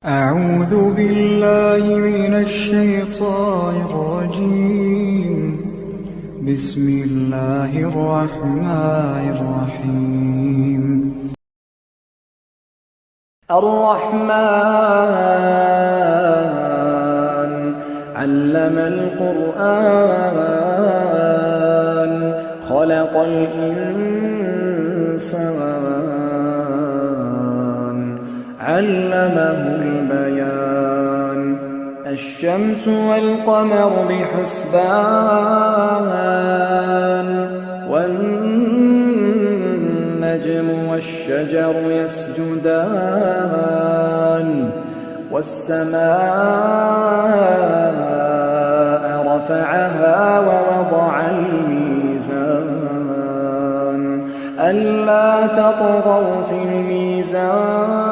أعوذ بالله من الشيطان الرجيم. بسم الله الرحمن الرحيم. الرحمن علم القرآن خلق الإنسان علمه البيان الشمس والقمر بحسبان والنجم والشجر يسجدان والسماء رفعها ووضع الميزان ألا تطغوا في الميزان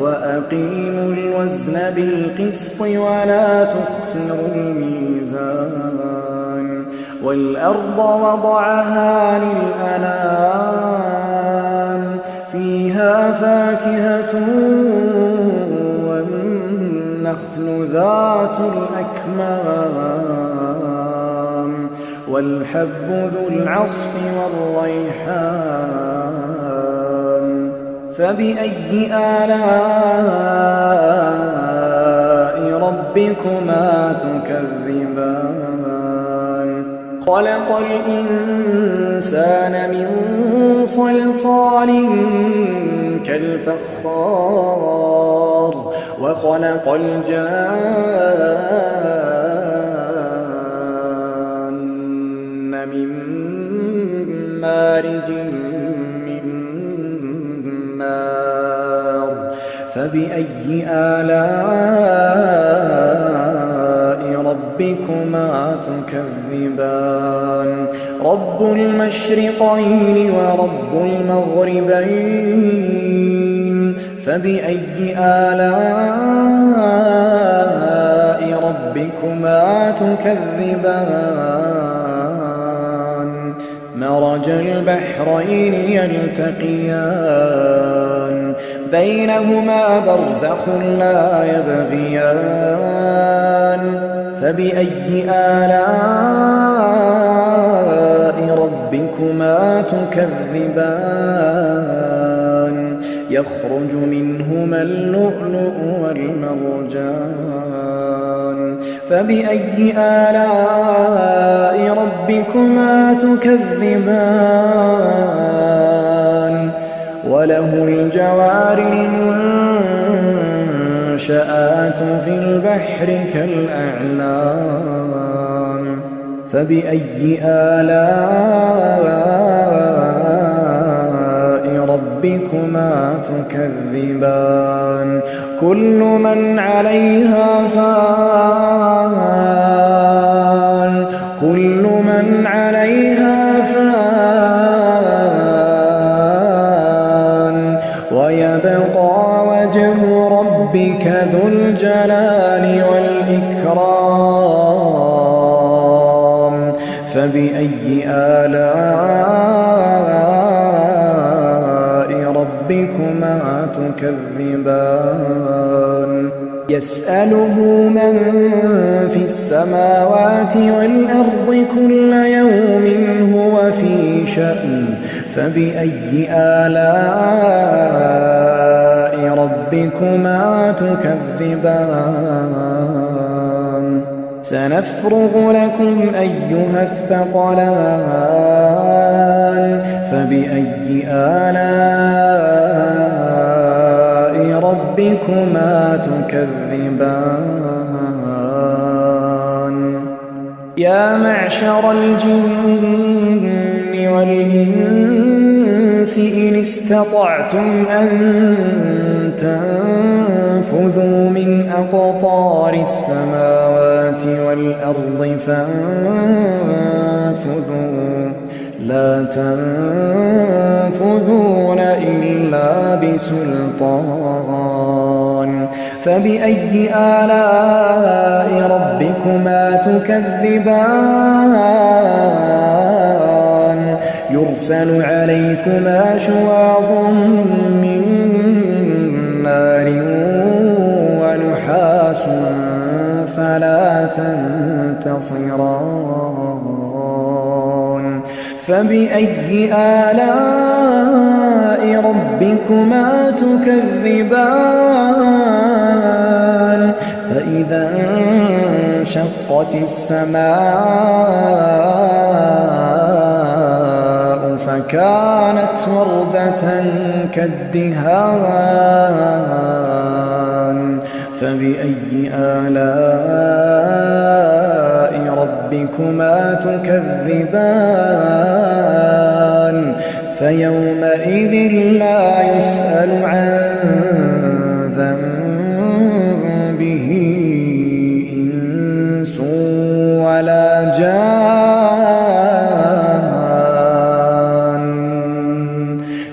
وأقيموا الوزن بالقسط ولا تخسروا الميزان والأرض وضعها للأنام فيها فاكهة والنخل ذات الأكمام والحب ذو العصف والريحان فبأي آلاء ربكما تكذبان خلق الإنسان من صلصال كالفخار وخلق الجان من مارج من نار فبأي آلاء ربكما تكذبان رب المشرقين ورب المغربين فبأي آلاء ربكما تكذبان مرج البحرين يلتقيان بينهما برزخ لا يبغيان فبأي آلاء ربكما تكذبان يخرج منهما اللؤلؤ والمرجان فبأي آلاء ربكما تكذبان وله الجوار المنشآت في البحر كالأعلام فبأي آلاء ربكما تكذبان كل من عليها فان كل من عليها فان ويبقى وجه ربك ذو الجلال والإكرام فبأي آلاء ربكما تكذبان يسأله من في السماوات والأرض كل يوم هو في شأن فبأي آلاء ربكما تكذبان سنفرغ لكم أيها الثقلان فبأي آلاء ربكما تكذبان يا معشر الجن والإنس إن استطعتم أن تنفذوا من أقطار السماوات والأرض فانفذوا لا تنفذون إلا بسلطان فبأي آلاء ربكما تكذبان يرسل عليكما شواظ من نار ينتصران فبأي آلاء ربكما تكذبان فإذا انشقت السماء فكانت وردة كالدهان فبأي آلاء ربكما تكذبان فيومئذ لا يسأل عن ذنبه إنس ولا جان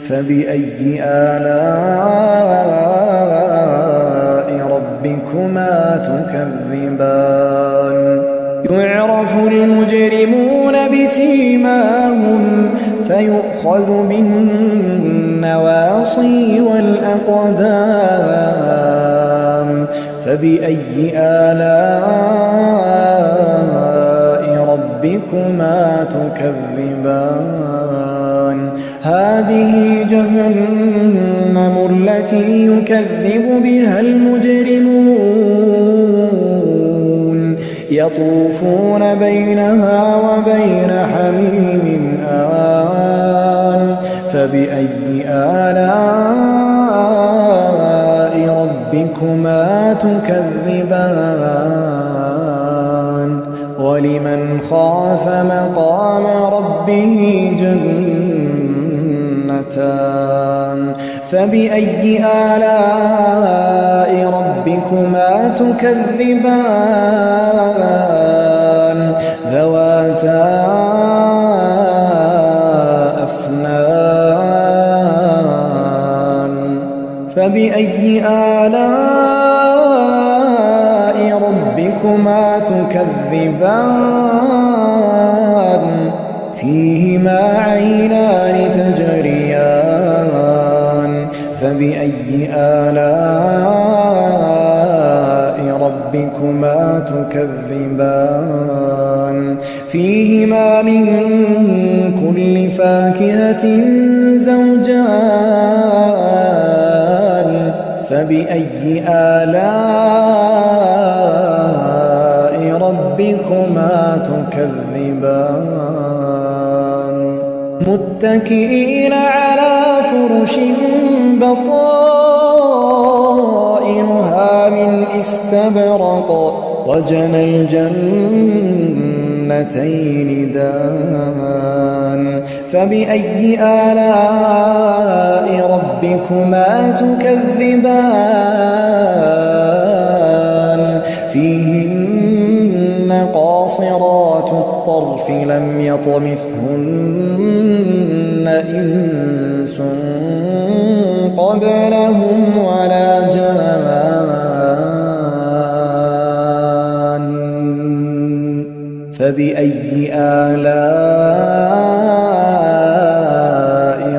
فبأي آلاء ربكما تكذبان يعرف المجرمون بسيماهم فيؤخذ بالنواصي والأقدام فبأي آلاء ربكما تكذبان هذه جهنم التي يكذب بها المجرمون يطوفون بينها وبين حميم آن فبأي آلاء ربكما تكذبان ولمن خاف مقام ربه جنتان فبأي آلاء ربكما تكذبان ذواتا أفنان فبأي آلاء ربكما تكذبان فيهما عينان تجريان فبأي آلاء ربكما تكذبان فيهما من كل فاكهة زوجان فبأي آلاء ربكما تكذبان متكئين على فرش بطائنها من استبرق وجنى الجنتين دان فبأي آلاء ربكما تكذبان فيهن قاصرات الطرف لم يطمثهن إنس قبلهم ولا جان فبأي آلاء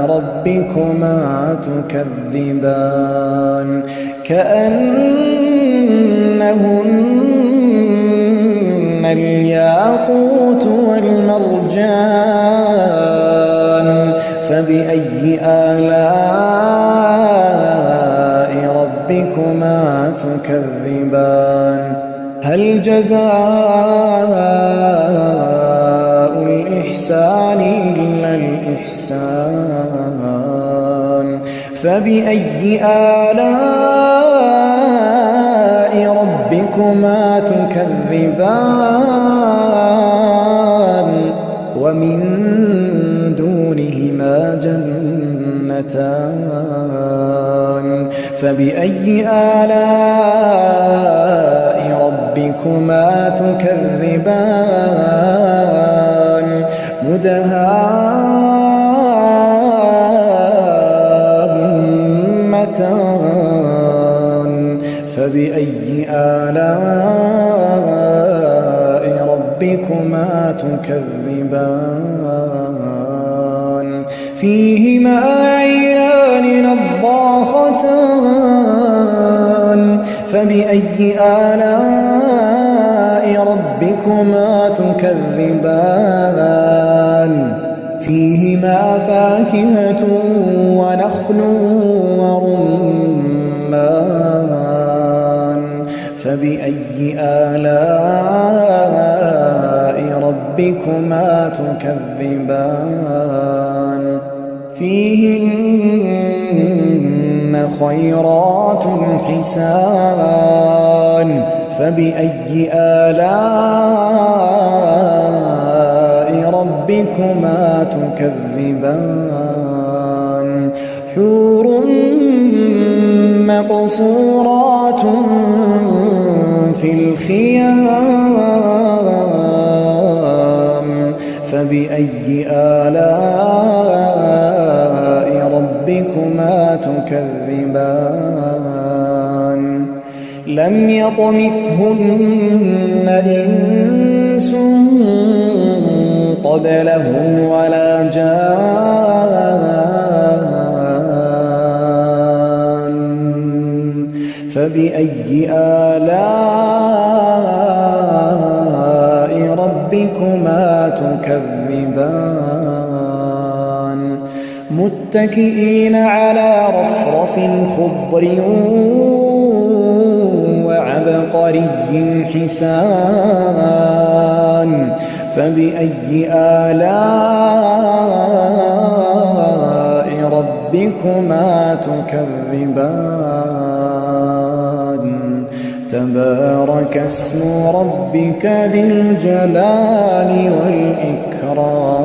ربكما تكذبان كأنهن الياقوت والمرجان فبأي آلاء ربكما تكذبان هل جزاء الإحسان إلا الإحسان فبأي آلاء ربكما تكذبان ومن دونهما جنتان فبأي آلاء ربكما تكذبان مدهامتان فبأي آلاء ربكما تكذبان فيهما عينان نضاختان فبأي آلاء ربكما تكذبان فيهما فاكهة ونخل ورمان فبأي آلاء ربكما تكذبان فيهن خيرات حسان فبأي آلاء ربكما تكذبان حور مقصورات في الخيام فبأي آلاء ربكما تكذبان لم يطمثهن إنس قبلهم ولا جان فبأي آلاء ربكما تكذبان متكئين على رفرف خضر وعبقري حسان فبأي آلاء ربكما تكذبان تبارك اسم ربك ذي الجلال والإكرام